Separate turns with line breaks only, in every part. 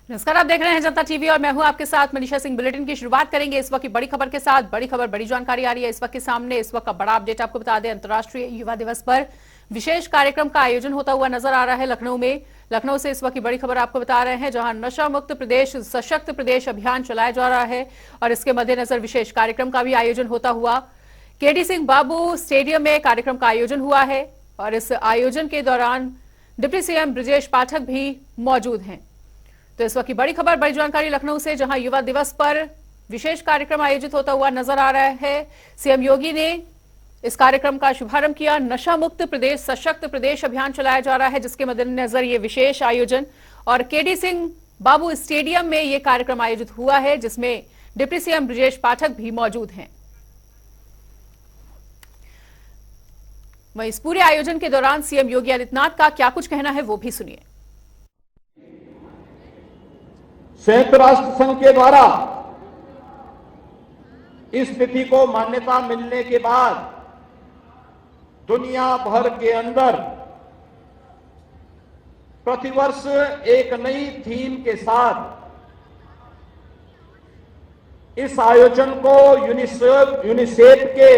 नमस्कार, आप देख रहे हैं जनता टीवी और मैं हूं आपके साथ मनीषा सिंह। बुलेटिन की शुरुआत करेंगे इस वक्त की बड़ी खबर के साथ। बड़ी खबर, बड़ी जानकारी आ रही है इस वक्त के सामने। इस वक्त का बड़ा अपडेट आपको बता दें, अंतर्राष्ट्रीय युवा दिवस पर विशेष कार्यक्रम का आयोजन होता हुआ नजर आ रहा है लखनऊ में। लखनऊ से इस वक्त की बड़ी खबर आपको बता रहे हैं, जहां नशा मुक्त प्रदेश सशक्त प्रदेश अभियान चलाया जा रहा है और इसके मद्देनजर विशेष कार्यक्रम का भी आयोजन होता हुआ केडी सिंह बाबू स्टेडियम में कार्यक्रम का आयोजन हुआ है और इस आयोजन के दौरान डिप्टी सीएम ब्रजेश पाठक भी मौजूद हैं। तो इस वक्त की बड़ी खबर, बड़ी जानकारी लखनऊ से, जहां युवा दिवस पर विशेष कार्यक्रम आयोजित होता हुआ नजर आ रहा है। सीएम योगी ने इस कार्यक्रम का शुभारंभ किया। नशा मुक्त प्रदेश सशक्त प्रदेश अभियान चलाया जा रहा है, जिसके मद्देनजर ये विशेष आयोजन और केडी सिंह बाबू स्टेडियम में यह कार्यक्रम आयोजित हुआ है, जिसमें डिप्टी सीएम ब्रजेश पाठक भी मौजूद हैं। वहीं इस पूरे आयोजन के दौरान सीएम योगी आदित्यनाथ का क्या कुछ कहना है, वो भी सुनिए।
संयुक्त राष्ट्र संघ के द्वारा इस तिथि को मान्यता मिलने के बाद दुनिया भर के अंदर प्रतिवर्ष एक नई थीम के साथ इस आयोजन को यूनिसेफ के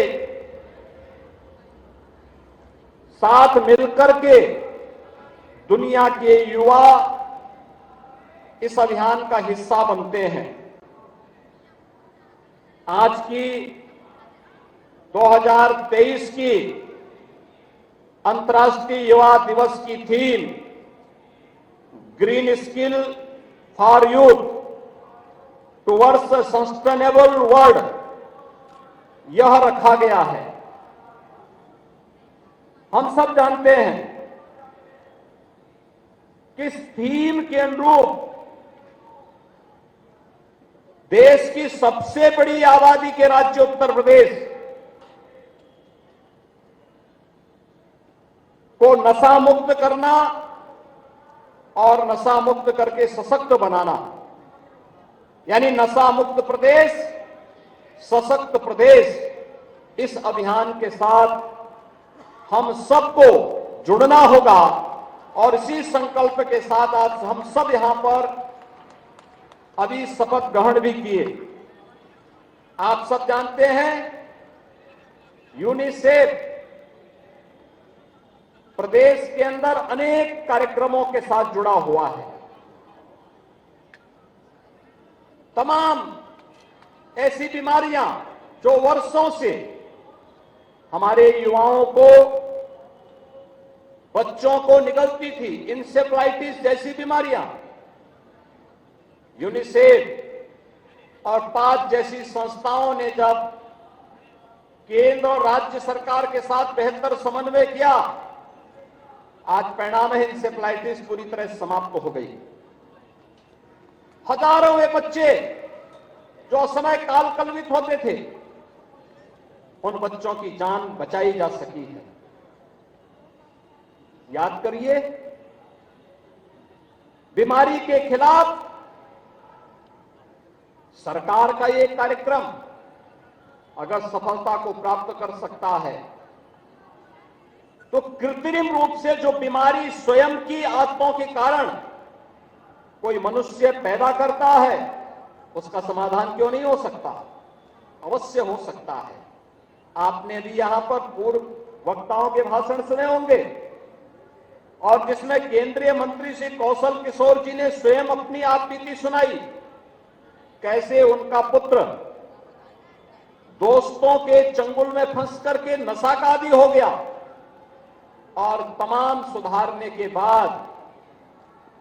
साथ मिलकर के दुनिया के युवा इस अभियान का हिस्सा बनते हैं। आज की 2023 की अंतर्राष्ट्रीय युवा दिवस की theme green skill for youth towards sustainable world यह रखा गया है। हम सब जानते हैं कि इस थीम के अनुरूप देश की सबसे बड़ी आबादी के राज्य उत्तर प्रदेश को नशा मुक्त करना और नशा मुक्त करके सशक्त बनाना, यानी नशा मुक्त प्रदेश सशक्त प्रदेश, इस अभियान के साथ हम सबको जुड़ना होगा और इसी संकल्प के साथ आज हम सब यहां पर अभी शपथ ग्रहण भी किए। आप सब जानते हैं यूनिसेफ प्रदेश के अंदर अनेक कार्यक्रमों के साथ जुड़ा हुआ है। तमाम ऐसी बीमारियां जो वर्षों से हमारे युवाओं को, बच्चों को निगलती थी, इंसेफ्लाइटिस जैसी बीमारियां, यूनिसेफ और पाज जैसी संस्थाओं ने जब केंद्र और राज्य सरकार के साथ बेहतर समन्वय किया, आज परिणाम है इंसेफ्लाइटिस पूरी तरह समाप्त हो गई। हजारों वे बच्चे जो समय काल कलवित होते थे, उन बच्चों की जान बचाई जा सकी है। याद करिए, बीमारी के खिलाफ सरकार का ये कार्यक्रम अगर सफलता को प्राप्त कर सकता है तो कृत्रिम रूप से जो बीमारी स्वयं की आदतों के कारण कोई मनुष्य पैदा करता है, उसका समाधान क्यों नहीं हो सकता? अवश्य हो सकता है। आपने भी यहां पर पूर्व वक्ताओं के भाषण सुने होंगे और जिसमें केंद्रीय मंत्री श्री कौशल किशोर जी ने स्वयं अपनी आपबीती सुनाई, कैसे उनका पुत्र दोस्तों के चंगुल में फंस करके नशा का आदी हो गया और तमाम सुधारने के बाद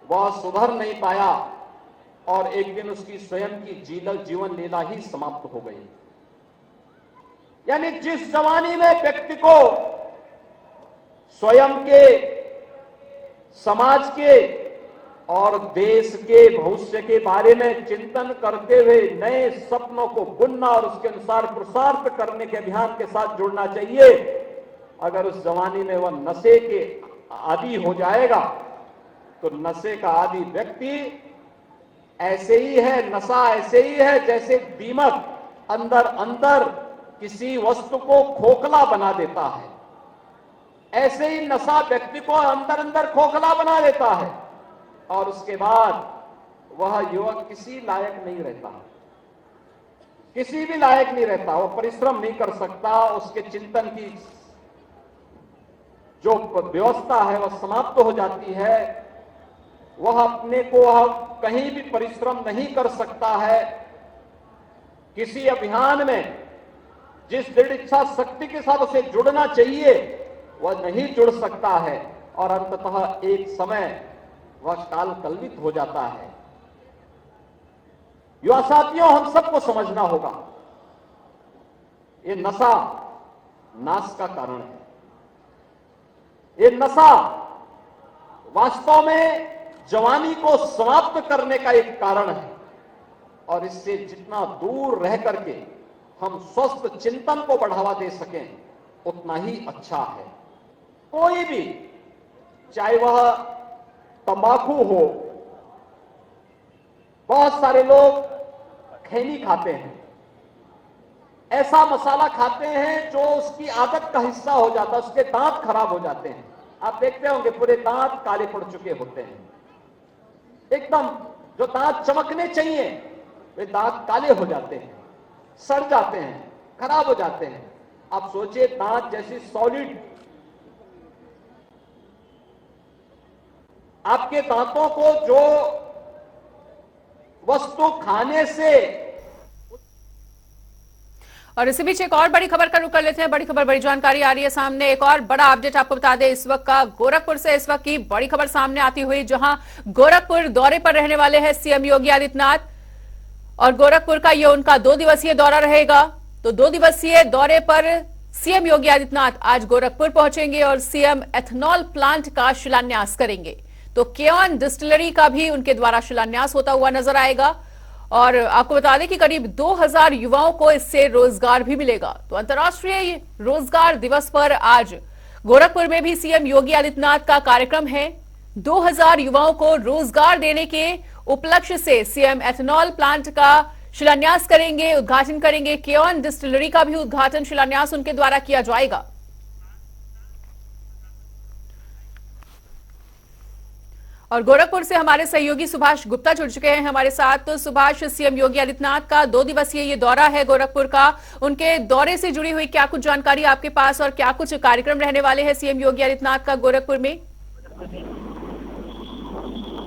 वह सुधर नहीं पाया और एक दिन उसकी स्वयं की जीवन लीला ही समाप्त हो गई। यानी जिस जवानी में व्यक्ति को स्वयं के, समाज के और देश के भविष्य के बारे में चिंतन करते हुए नए सपनों को बुनना और उसके अनुसार पुरुषार्थ करने के अभियान के साथ जुड़ना चाहिए। अगर उस जवानी में वह नशे के आदी हो जाएगा तो नशे का आदी व्यक्ति ऐसे ही है, नशा ऐसे ही है जैसे दीमक अंदर अंदर किसी वस्तु को खोखला बना देता है। ऐसे ही नशा व्यक्ति को अंदर अंदर खोखला बना देता है और उसके बाद वह युवक किसी लायक नहीं रहता, किसी भी लायक नहीं रहता। वो परिश्रम नहीं कर सकता, उसके चिंतन की जो व्यवस्था है वह समाप्त हो जाती है। वह अपने को कहीं भी परिश्रम नहीं कर सकता है। किसी अभियान में जिस दृढ़ इच्छा शक्ति के साथ उसे जुड़ना चाहिए वह नहीं जुड़ सकता है और अंततः एक समय वह काल कल्पित हो जाता है। युवा साथियों, हम सबको समझना होगा, ये नशा नाश का कारण है। ये नशा वास्तव में जवानी को समाप्त करने का एक कारण है और इससे जितना दूर रह करके हम स्वस्थ चिंतन को बढ़ावा दे सकें उतना ही अच्छा है। कोई भी, चाहे वह तंबाकू हो, बहुत सारे लोग खैनी खाते हैं, ऐसा मसाला खाते हैं जो उसकी आदत का हिस्सा हो जाता है, उसके दांत खराब हो जाते हैं। आप देखते होंगे पूरे दांत काले पड़ चुके होते हैं, एकदम जो दांत चमकने चाहिए वे दांत काले हो जाते हैं, सड़ जाते हैं, खराब हो जाते हैं। आप सोचिए, दांत जैसी सॉलिड, आपके दांतों को जो वस्तु खाने से।
और इसी बीच एक और बड़ी खबर का रुख कर लेते हैं। बड़ी खबर, बड़ी जानकारी आ रही है सामने। एक और बड़ा अपडेट आपको बता दें इस वक्त का गोरखपुर से इस वक्त की बड़ी खबर सामने आती हुई, जहां गोरखपुर दौरे पर रहने वाले हैं सीएम योगी आदित्यनाथ और गोरखपुर का ये उनका 2 दिवसीय दौरा रहेगा। तो 2 दिवसीय दौरे पर सीएम योगी आदित्यनाथ आज गोरखपुर पहुंचेंगे और सीएम एथेनॉल प्लांट का शिलान्यास करेंगे। तो केओन डिस्टिलरी का भी उनके द्वारा शिलान्यास होता हुआ नजर आएगा और आपको बता दें कि करीब 2000 युवाओं को इससे रोजगार भी मिलेगा। तो अंतर्राष्ट्रीय रोजगार दिवस पर आज गोरखपुर में भी सीएम योगी आदित्यनाथ का कार्यक्रम है। 2000 युवाओं को रोजगार देने के उपलक्ष्य से सीएम एथेनॉल प्लांट का शिलान्यास करेंगे, उद्घाटन करेंगे। केओन डिस्टिलरी का भी उद्घाटन शिलान्यास उनके द्वारा किया जाएगा। और गोरखपुर से हमारे सहयोगी सुभाष गुप्ता जुड़ चुके हैं हमारे साथ। तो सुभाष, सीएम योगी आदित्यनाथ का 2 दिवसीय ये दौरा है गोरखपुर का, उनके दौरे से जुड़ी हुई क्या कुछ जानकारी आपके पास और क्या कुछ कार्यक्रम रहने वाले हैं सीएम योगी आदित्यनाथ का गोरखपुर में?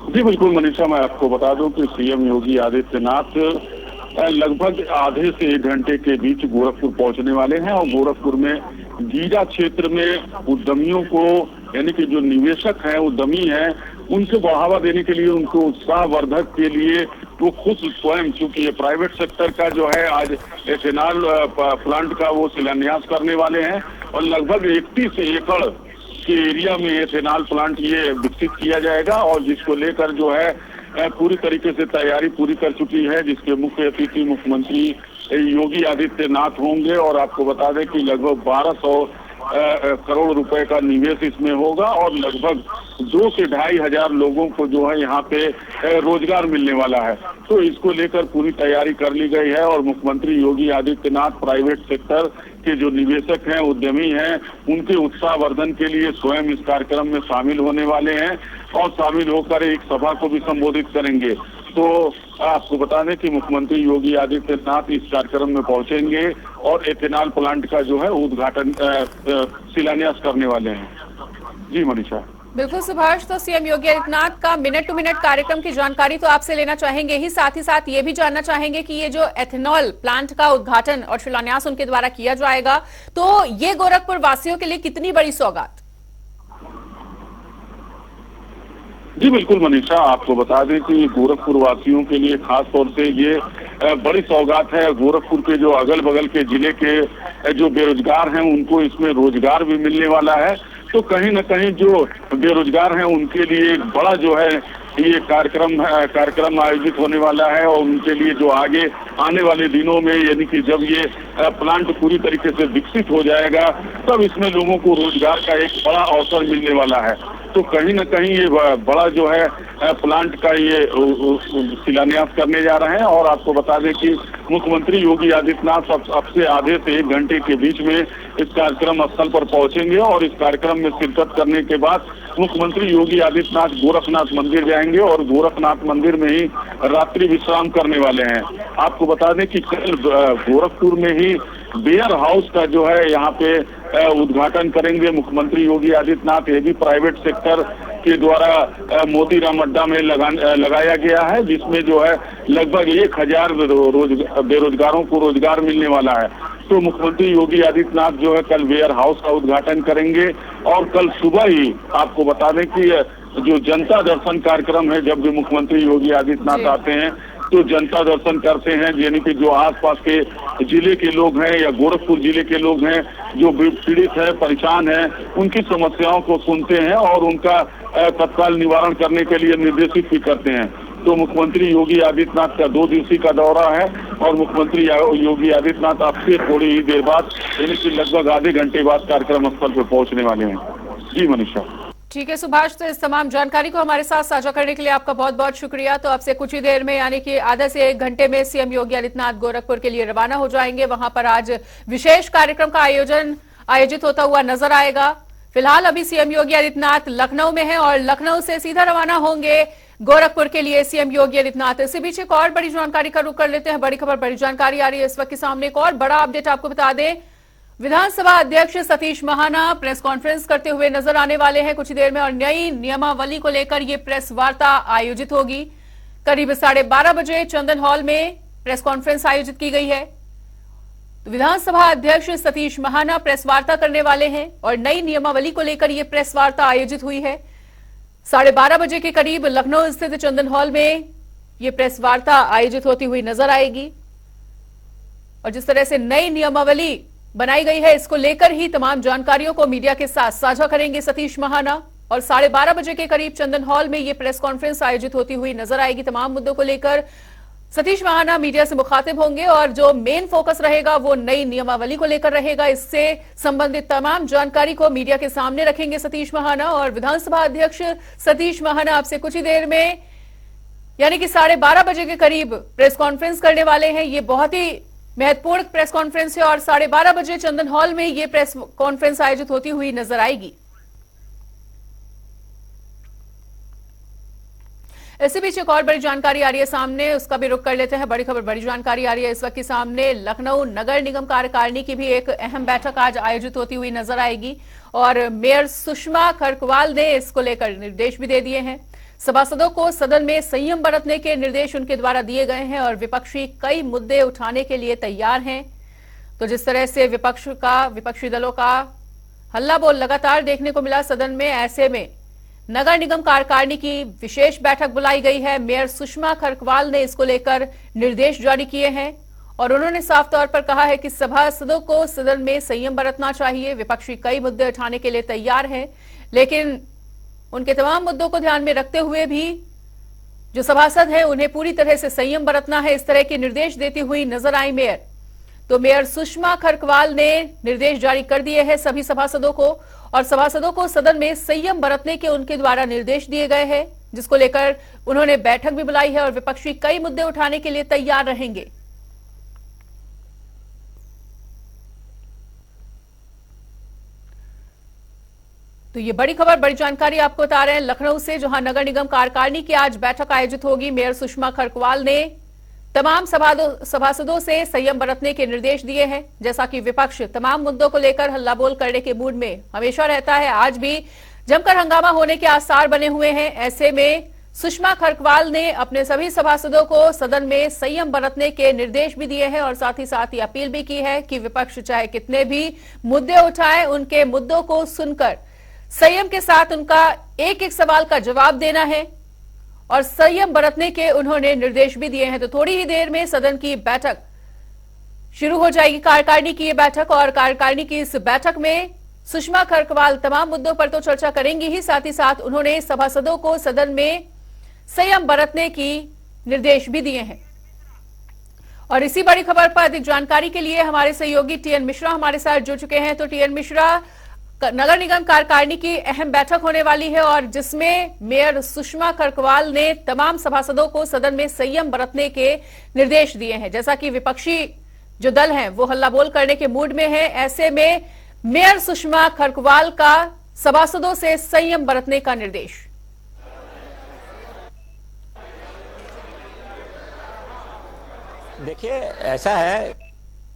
जी बिल्कुल मनीषा, मैं आपको बता दूं कि सीएम योगी आदित्यनाथ लगभग आधे से 1 घंटे के बीच गोरखपुर पहुंचने वाले हैं और गोरखपुर में गीजा क्षेत्र में उद्यमियों को, यानी कि जो निवेशक हैं, उद्यमी हैं, उनको बढ़ावा देने के लिए, उनको उत्साहवर्धक के लिए वो खुद स्वयं, क्योंकि ये प्राइवेट सेक्टर का जो है आज एथेनॉल प्लांट का वो शिलान्यास करने वाले हैं और लगभग 31 एकड़ के एरिया में एथेनॉल प्लांट ये विकसित किया जाएगा और जिसको लेकर जो है पूरी तरीके से तैयारी पूरी कर चुकी है, जिसके मुख्य अतिथि मुख्यमंत्री योगी आदित्यनाथ होंगे। और आपको बता दें कि लगभग 1200 करोड़ रुपए का निवेश इसमें होगा और लगभग 2 से 2,500 लोगों को जो है यहाँ पे रोजगार मिलने वाला है। तो इसको लेकर पूरी तैयारी कर ली गई है और मुख्यमंत्री योगी आदित्यनाथ प्राइवेट सेक्टर के जो निवेशक हैं, उद्यमी हैं, उनके उत्साहवर्धन के लिए स्वयं इस कार्यक्रम में शामिल होने वाले हैं और शामिल होकर एक सभा को भी संबोधित करेंगे। तो आपको बता दें कि मुख्यमंत्री योगी आदित्यनाथ इस कार्यक्रम में पहुंचेंगे और एथेनॉल प्लांट का जो है उद्घाटन शिलान्यास करने वाले हैं। जी मनीषा।
बिल्कुल सुभाष, तो सीएम योगी आदित्यनाथ का मिनट टू मिनट कार्यक्रम की जानकारी तो आपसे लेना चाहेंगे ही, साथ ही साथ ये भी जानना चाहेंगे कि ये जो एथेनॉल प्लांट का उद्घाटन और शिलान्यास उनके द्वारा किया जाएगा, तो ये गोरखपुर वासियों के लिए कितनी बड़ी सौगात?
जी बिल्कुल मनीषा, आपको बता दें कि गोरखपुर वासियों के लिए खास तौर से ये बड़ी सौगात है। गोरखपुर के जो अगल बगल के जिले के जो बेरोजगार हैं उनको इसमें रोजगार भी मिलने वाला है। तो कहीं न कहीं जो बेरोजगार हैं उनके लिए एक बड़ा जो है ये कार्यक्रम आयोजित होने वाला है और उनके लिए जो आगे आने वाले दिनों में, यानी कि जब ये प्लांट पूरी तरीके से विकसित हो जाएगा तब इसमें लोगों को रोजगार का एक बड़ा अवसर मिलने वाला है। तो कहीं न कहीं ये बड़ा जो है प्लांट का ये शिलान्यास करने जा रहे हैं। और आपको बता दें कि मुख्यमंत्री योगी आदित्यनाथ अब से आधे से 1 घंटे के बीच में इस कार्यक्रम स्थल पर पहुंचेंगे और इस कार्यक्रम में शिरकत करने के बाद मुख्यमंत्री योगी आदित्यनाथ गोरखनाथ मंदिर जाएंगे और गोरखनाथ मंदिर में ही रात्रि विश्राम करने वाले हैं। आपको बता दें कि कल गोरखपुर में ही बेयर हाउस का जो है यहाँ पे उद्घाटन करेंगे मुख्यमंत्री योगी आदित्यनाथ। ये भी प्राइवेट सेक्टर के द्वारा मोतीराम अड्डा में लगाया गया है, जिसमें जो है लगभग 1000 बेरोजगारों को रोजगार मिलने वाला है। तो मुख्यमंत्री योगी आदित्यनाथ जो है कल वेयर हाउस का उद्घाटन करेंगे और कल सुबह ही आपको बता दें कि जो जनता दर्शन कार्यक्रम है, जब भी मुख्यमंत्री योगी आदित्यनाथ आते हैं तो जनता दर्शन करते हैं, यानी कि जो आसपास के जिले के लोग हैं या गोरखपुर जिले के लोग हैं जो पीड़ित है, परेशान है, उनकी समस्याओं को सुनते हैं और उनका तत्काल निवारण करने के लिए निर्देशित भी करते हैं। तो मुख्यमंत्री योगी आदित्यनाथ का 2 दिवसीय का दौरा है और मुख्यमंत्री योगी आदित्यनाथ अब से थोड़ी ही देर बाद, यानी कि लगभग आधे घंटे बाद कार्यक्रम स्थल पर पहुंचने वाले हैं। जी मनीषा।
ठीक है सुभाष, तो इस तमाम जानकारी को हमारे साथ साझा करने के लिए आपका बहुत बहुत शुक्रिया। तो आपसे कुछ ही देर में यानी कि आधे से 1 घंटे में सीएम योगी आदित्यनाथ गोरखपुर के लिए रवाना हो जाएंगे। वहां पर आज विशेष कार्यक्रम का आयोजित होता हुआ नजर आएगा। फिलहाल अभी सीएम योगी आदित्यनाथ लखनऊ में है और लखनऊ से सीधा रवाना होंगे गोरखपुर के लिए सीएम योगी आदित्यनाथ। इसी बीच एक और बड़ी जानकारी का रुख कर लेते हैं। बड़ी खबर, बड़ी जानकारी आ रही है इस वक्त के सामने। एक और बड़ा अपडेट आपको बता दें, विधानसभा अध्यक्ष सतीश महाना प्रेस कॉन्फ्रेंस करते हुए नजर आने वाले हैं कुछ ही देर में और नई नियमावली को लेकर यह प्रेस वार्ता आयोजित होगी। करीब 12:30 बजे चंदन हॉल में प्रेस कॉन्फ्रेंस आयोजित की गई है। तो विधानसभा अध्यक्ष सतीश महाना प्रेस वार्ता करने वाले हैं और नई नियमावली को लेकर यह प्रेस वार्ता आयोजित हुई है। 12:30 बजे के करीब लखनऊ स्थित चंदन हॉल में यह प्रेस वार्ता आयोजित होती हुई नजर आएगी और जिस तरह से नई नियमावली बनाई गई है, इसको लेकर ही तमाम जानकारियों को मीडिया के साथ साझा करेंगे सतीश महाना और 12:30 बजे के करीब चंदन हॉल में यह प्रेस कॉन्फ्रेंस आयोजित होती हुई नजर आएगी। तमाम मुद्दों को लेकर सतीश महाना मीडिया से मुखातिब होंगे और जो मेन फोकस रहेगा वो नई नियमावली को लेकर रहेगा। इससे संबंधित तमाम जानकारी को मीडिया के सामने रखेंगे सतीश महाना और विधानसभा अध्यक्ष सतीश महाना आपसे कुछ ही देर में यानी कि 12:30 बजे के करीब प्रेस कॉन्फ्रेंस करने वाले हैं। ये बहुत ही महत्वपूर्ण प्रेस कॉन्फ्रेंस है और 12:30 बजे चंदन हॉल में यह प्रेस कॉन्फ्रेंस आयोजित होती हुई नजर आएगी। इसी बीच एक और बड़ी जानकारी आ रही है सामने, उसका भी रुख कर लेते हैं। बड़ी खबर, बड़ी जानकारी आ रही है इस वक्त के सामने। लखनऊ नगर निगम कार्यकारिणी की भी एक अहम बैठक आज आयोजित होती हुई नजर आएगी और मेयर सुषमा खरकवाल ने इसको लेकर निर्देश भी दे दिए हैं। सभासदों को सदन में संयम बरतने के निर्देश उनके द्वारा दिए गए हैं और विपक्षी कई मुद्दे उठाने के लिए तैयार हैं। तो जिस तरह से विपक्षी दलों का हल्ला बोल लगातार देखने को मिला सदन में, ऐसे में नगर निगम कार्यकारिणी की विशेष बैठक बुलाई गई है। मेयर सुषमा खरकवाल ने इसको लेकर निर्देश जारी किए हैं और उन्होंने साफ तौर पर कहा है कि सभासदों को सदन में संयम बरतना चाहिए। विपक्षी कई मुद्दे उठाने के लिए तैयार हैं, लेकिन उनके तमाम मुद्दों को ध्यान में रखते हुए भी जो सभासद हैं उन्हें पूरी तरह से संयम बरतना है, इस तरह के निर्देश देती हुई नजर आई मेयर। तो मेयर सुषमा खरकवाल ने निर्देश जारी कर दिए हैं सभी सभासदों को और सभासदों को सदन में संयम बरतने के उनके द्वारा निर्देश दिए गए हैं, जिसको लेकर उन्होंने बैठक भी बुलाई है और विपक्षी कई मुद्दे उठाने के लिए तैयार रहेंगे। तो ये बड़ी खबर, बड़ी जानकारी आपको बता रहे हैं लखनऊ से, जहां नगर निगम कार्यकारिणी की आज बैठक आयोजित होगी। मेयर सुषमा खरकवाल ने तमाम सभासदों से संयम बरतने के निर्देश दिए हैं। जैसा कि विपक्ष तमाम मुद्दों को लेकर हल्ला बोल करने के मूड में हमेशा रहता है, आज भी जमकर हंगामा होने के आसार बने हुए हैं। ऐसे में सुषमा खरकवाल ने अपने सभी सभासदों को सदन में संयम बरतने के निर्देश भी दिए हैं और साथ ही अपील भी की है कि विपक्ष चाहे कितने भी मुद्दे उठाए, उनके मुद्दों को सुनकर संयम के साथ उनका एक एक सवाल का जवाब देना है और संयम बरतने के उन्होंने निर्देश भी दिए हैं। तो थोड़ी ही देर में सदन की बैठक शुरू हो जाएगी, कार्यकारिणी की ये बैठक, और कार्यकारिणी की इस बैठक में सुषमा खरकवाल तमाम मुद्दों पर तो चर्चा करेंगी ही, साथ ही साथ उन्होंने सभासदों को सदन में संयम बरतने की निर्देश भी दिए हैं। और इसी बड़ी खबर पर अधिक जानकारी के लिए हमारे सहयोगी टीएन मिश्रा हमारे साथ जुड़ चुके हैं। तो टीएन मिश्रा, नगर निगम कार्यकारिणी की अहम बैठक होने वाली है और जिसमें मेयर सुषमा खरकवाल ने तमाम सभासदों को सदन में संयम बरतने के निर्देश दिए हैं। जैसा कि विपक्षी जो दल हैं वो हल्ला बोल करने के मूड में है, ऐसे में मेयर सुषमा खरकवाल का सभासदों से संयम बरतने का निर्देश।
देखिए, ऐसा है,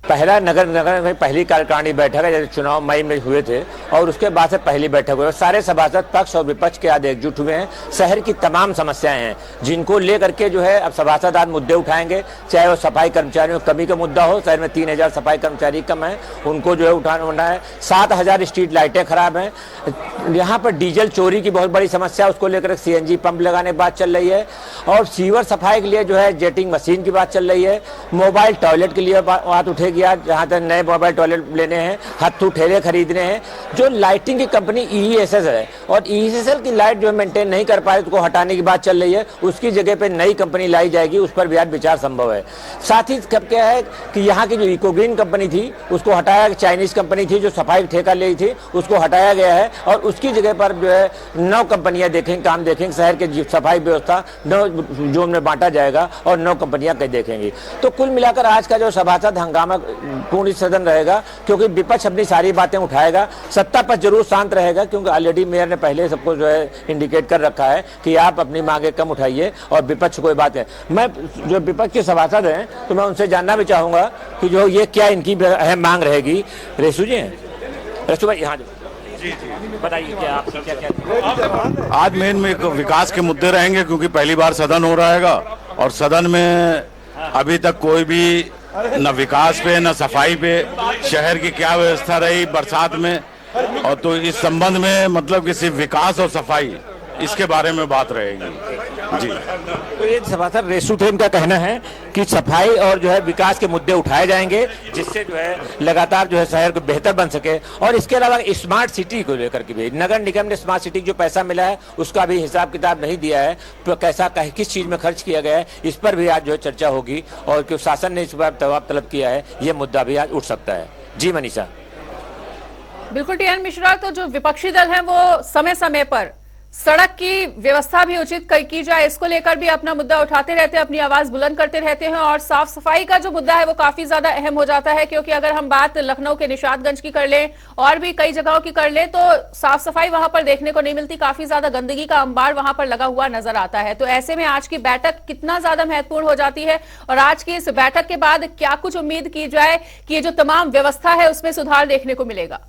पहला नगर में पहली कार्यकारिणी बैठक है, जैसे चुनाव मई में हुए थे और उसके बाद से पहली बैठक हुई। सारे सभासद पक्ष और विपक्ष के आज एकजुट हुए हैं। शहर की तमाम समस्याएं हैं जिनको लेकर के जो है अब सभासद आज मुद्दे उठाएंगे, चाहे वो सफाई कर्मचारियों की कमी का मुद्दा हो। शहर में 3000 सफाई कर्मचारी कम है, उनको जो है उठाना है। 7000 स्ट्रीट लाइटें खराब हैं। यहाँ पर डीजल चोरी की बहुत बड़ी समस्या, उसको लेकर CNG पंप लगाने की बात चल रही है और सीवर सफाई के लिए जो है जेटिंग मशीन की बात चल रही है। मोबाइल टॉयलेट के लिए बात उठेगी, जहां तक नए मोबाइल टॉयलेट लेने हैं, हत्थू ठेले खरीदने हैं। जो लाइटिंग की कंपनी EESL है और EESL की लाइट जो मेंटेन नहीं कर पाए उसको हटाने की बात चल रही है। उसकी जगह पे नई कंपनी लाई जाएगी, उस पर भी आज विचार संभव है। साथ ही क्या है कि यहाँ की जो इकोग्रीन कंपनी थी उसको हटाया, चाइनीज कंपनी थी जो सफाई ठेका ले थी उसको हटाया गया है और उसकी जगह पर जो है 9 कंपनियां देखेंगे, काम देखेंगे। शहर के सफाई व्यवस्था 9 जोन में बांटा जाएगा और 9 कंपनियां देखेंगी। तो कुल मिलाकर आज का जो सभासद हंगामा पूर्ण सदन रहेगा, क्योंकि विपक्ष अपनी सारी बातें उठाएगा। सत्ता पक्ष जरूर शांत रहेगा, क्योंकि ऑलरेडी मेयर ने पहले सबको जो है इंडिकेट कर रखा है कि आप अपनी मांगे कम उठाइए और विपक्ष कोई बात है। मैं जो विपक्ष के सभासद हैं तो मैं उनसे जानना भी चाहूंगा कि जो ये क्या इनकी अहम मांग रहेगी। रेसू जी हैं, रेसू भाई यहाँ बताइए क्या आप क्या
आज मेन में विकास के मुद्दे रहेंगे, क्योंकि पहली बार सदन हो रहा है और सदन में अभी तक कोई भी न विकास पे न सफाई पे, शहर की क्या व्यवस्था रही बरसात में, और तो इस संबंध में मतलब कि सिर्फ विकास और सफाई इसके बारे में बात रहेगी जी।
तो ये सभासद रेसू थे, इनका कहना है कि सफाई और जो है विकास के मुद्दे उठाए जाएंगे, जिससे जो है लगातार जो है शहर को बेहतर बन सके। और इसके अलावा स्मार्ट सिटी को लेकर के भी नगर निगम ने स्मार्ट सिटी जो पैसा मिला है उसका भी हिसाब किताब नहीं दिया है, तो कैसा किस चीज में खर्च किया गया है, इस पर भी आज जो है चर्चा होगी और क्यों शासन ने इस बार जवाब तलब किया है, ये मुद्दा भी आज उठ सकता है। जी मनीषा।
बिल्कुल TN मिश्रा, तो जो विपक्षी दल है वो समय समय पर सड़क की व्यवस्था भी उचित की जाए, इसको लेकर भी अपना मुद्दा उठाते रहते हैं, अपनी आवाज बुलंद करते रहते हैं। और साफ सफाई का जो मुद्दा है वो काफी ज्यादा अहम हो जाता है, क्योंकि अगर हम बात लखनऊ के निशातगंज की कर लें और भी कई जगहों की कर लें तो साफ सफाई वहां पर देखने को नहीं मिलती, काफी ज्यादा गंदगी का अंबार वहां पर लगा हुआ नजर आता है। तो ऐसे में आज की बैठक कितना ज्यादा महत्वपूर्ण हो जाती है और आज की इस बैठक के बाद क्या कुछ उम्मीद की जाए कि ये जो तमाम व्यवस्था है उसमें सुधार देखने को मिलेगा।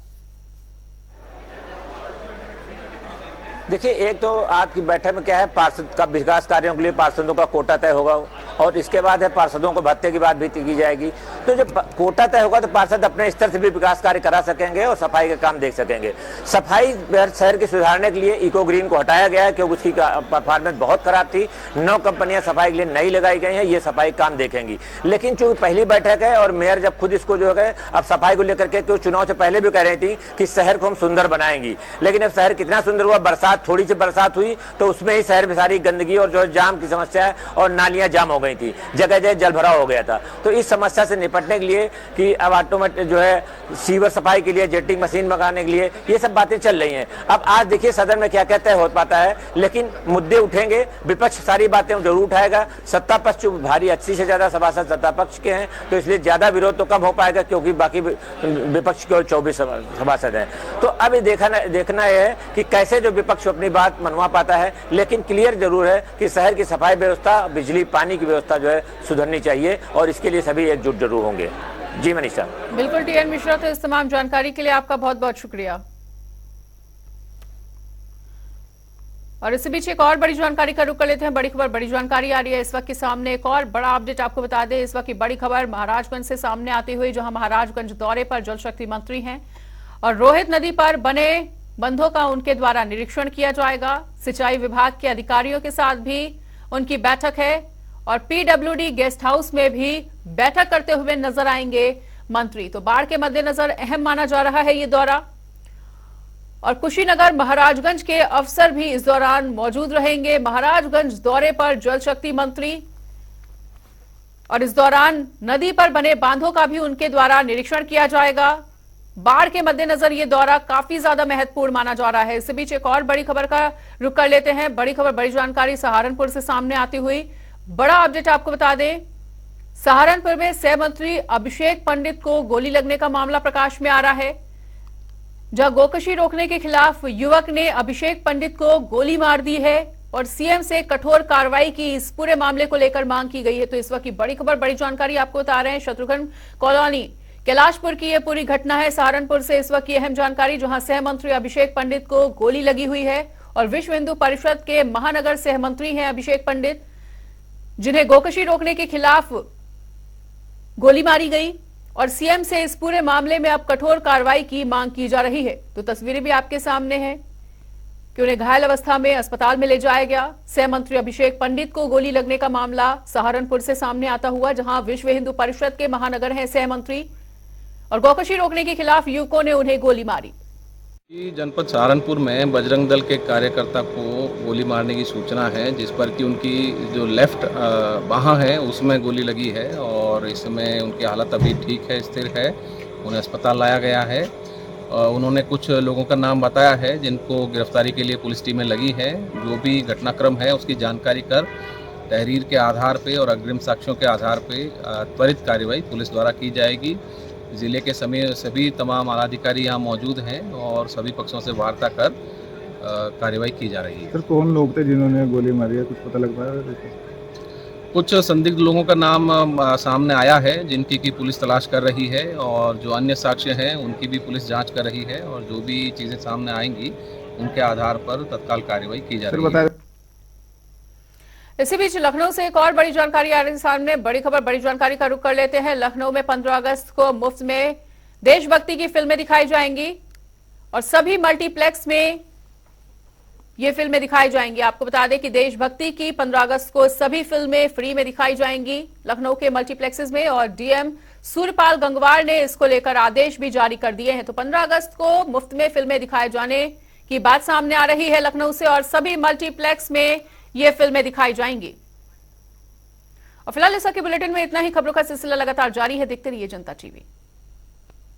देखिए, एक तो आज की बैठक में क्या है, पार्षद का विकास कार्यों के लिए पार्षदों का कोटा तय होगा और इसके बाद है पार्षदों को भत्ते की बात भी की जाएगी। तो जब कोटा तय होगा तो पार्षद अपने स्तर से भी विकास कार्य करा सकेंगे और सफाई का काम देख सकेंगे। सफाई शहर के सुधारने के लिए इको ग्रीन को हटाया गया है, क्योंकि उसकी परफॉर्मेंस बहुत खराब थी। 9 कंपनियां सफाई के लिए नई लगाई गई हैं, ये सफाई काम देखेंगी। लेकिन चूंकि पहली बैठक है और मेयर जब खुद इसको जो है अब सफाई को लेकर के, तो चुनाव से पहले भी कह रही थी कि शहर को हम सुंदर बनाएंगी, लेकिन अब शहर कितना सुंदर हुआ, बरसात थोड़ी सी बरसात हुई तो उसमें ही शहर में सारी गंदगी और जो जाम की समस्या है और नालियां जाम हो गई थी, जगह जगह जलभराव हो गया था। तो इस समस्या से निपटने के लिए कि अब ऑटोमेटिक जो है सीवर सफाई के लिए जेटिंग मशीन मंगाने के लिए ये सब बातें चल रही हैं। अब आज देखिए सदन में क्या कहते हो पाता है, लेकिन मुद्दे उठेंगे, विपक्ष सारी बातें जरूर उठाएगा। सत्ता पक्ष भारी 80 से ज्यादा सभासद सत्ता पक्ष के हैं, तो इसलिए ज्यादा विरोध तो कम हो पाएगा, क्योंकि बाकी विपक्ष केवल 24 सभासद हैं। तो अब देखना है कि कैसे जो विपक्ष अपनी बात मनवा पाता है, लेकिन क्लियर जरूर है कि शहर की सफाई व्यवस्था, बिजली पानी की व्यवस्था जो है सुधरनी चाहिए और इसके लिए सभी एकजुट जरूर होंगे। जी मनीषा।
बिल्कुल TN मिश्रा, तो इस तमाम जानकारी के लिए आपका बहुत बहुत शुक्रिया। और इसी बीच एक और बड़ी जानकारी का रुख कर लेते हैं। बड़ी खबर, बड़ी जानकारी आ रही है इस वक्त के सामने। एक और बड़ा अपडेट आपको बता दें, इस वक्त की बड़ी खबर महाराजगंज से सामने आती हुई, जहां महाराजगंज दौरे पर जल शक्ति मंत्री हैं और रोहित नदी पर बने बंधों का उनके द्वारा निरीक्षण किया जाएगा। सिंचाई विभाग के अधिकारियों के साथ भी उनकी बैठक है और PWD गेस्ट हाउस में भी बैठक करते हुए नजर आएंगे मंत्री। तो बाढ़ के मद्देनजर अहम माना जा रहा है ये दौरा और कुशीनगर महाराजगंज के अफसर भी इस दौरान मौजूद रहेंगे। महाराजगंज दौरे पर जल शक्ति मंत्री और इस दौरान नदी पर बने बांधों का भी उनके द्वारा निरीक्षण किया जाएगा। बाढ़ के मद्देनजर ये दौरा काफी ज्यादा महत्वपूर्ण माना जा रहा है। इसी बीच एक और बड़ी खबर का रुख कर लेते हैं। बड़ी खबर, बड़ी जानकारी सहारनपुर से सामने आती हुई। बड़ा अपडेट आपको बता दें, सहारनपुर में सह मंत्री अभिषेक पंडित को गोली लगने का मामला प्रकाश में आ रहा है, जहां गोकशी रोकने के खिलाफ युवक ने अभिषेक पंडित को गोली मार दी है और सीएम से कठोर कार्रवाई की इस पूरे मामले को लेकर मांग की गई है। तो इस वक्त की बड़ी खबर, बड़ी जानकारी आपको बता रहे हैं। शत्रुघ्न कॉलोनी कैलाशपुर की यह पूरी घटना है। सहारनपुर से इस वक्त की अहम जानकारी, जहां सह मंत्री अभिषेक पंडित को गोली लगी हुई है और विश्व हिंदू परिषद के महानगर सह मंत्री हैं अभिषेक पंडित, जिन्हें गोकशी रोकने के खिलाफ गोली मारी गई और सीएम से इस पूरे मामले में अब कठोर कार्रवाई की मांग की जा रही है। तो तस्वीरें भी आपके सामने हैं कि उन्हें घायल अवस्था में अस्पताल में ले जाया गया। सह मंत्री अभिषेक पंडित को गोली लगने का मामला सहारनपुर से सामने आता हुआ, जहां विश्व हिंदू परिषद के महानगर हैं सह मंत्री और गोकशी रोकने के खिलाफ युवकों ने उन्हें गोली मारी।
जनपद सहारनपुर में बजरंग दल के कार्यकर्ता को गोली मारने की सूचना है, जिस पर कि उनकी जो लेफ्ट बाहां है उसमें गोली लगी है और इस समय उनकी हालत अभी ठीक है, स्थिर है। उन्हें अस्पताल लाया गया है। उन्होंने कुछ लोगों का नाम बताया है जिनको गिरफ्तारी के लिए पुलिस टीमें लगी हैं। जो भी घटनाक्रम है उसकी जानकारी कर तहरीर के आधार पे और अग्रिम साक्ष्यों के आधार पे त्वरित कार्रवाई पुलिस द्वारा की जाएगी। जिले के सभी तमाम आलाधिकारी यहाँ मौजूद हैं और सभी पक्षों से वार्ता कर कार्रवाई की जा रही है।
सर, कौन लोग थे जिन्होंने गोली मारी है, कुछ पता लग पाया है?
कुछ संदिग्ध लोगों का नाम सामने आया है जिनकी की पुलिस तलाश कर रही है और जो अन्य साक्ष्य हैं उनकी भी पुलिस जांच कर रही है और जो भी चीजें सामने आएंगी उनके आधार पर तत्काल कार्रवाई की जा रही है।
इसी बीच लखनऊ से एक और बड़ी जानकारी आ रही है सामने। बड़ी खबर, बड़ी जानकारी का रुख कर लेते हैं। लखनऊ में 15 अगस्त को मुफ्त में देशभक्ति की फिल्में दिखाई जाएंगी और सभी मल्टीप्लेक्स में ये फिल्में दिखाई जाएंगी। आपको बता दें कि देशभक्ति की 15 अगस्त को सभी फिल्में फ्री में दिखाई जाएंगी लखनऊ के मल्टीप्लेक्सेस में और डीएम सूर्यपाल गंगवार ने इसको लेकर आदेश भी जारी कर दिए हैं। तो 15 अगस्त को मुफ्त में फिल्में दिखाए जाने की बात सामने आ रही है लखनऊ से और सभी मल्टीप्लेक्स में ये फिल्में दिखाई जाएंगी। और फिलहाल इस वक्त के बुलेटिन में इतना ही। खबरों का सिलसिला लगातार जारी है, देखते रहिए जनता टीवी।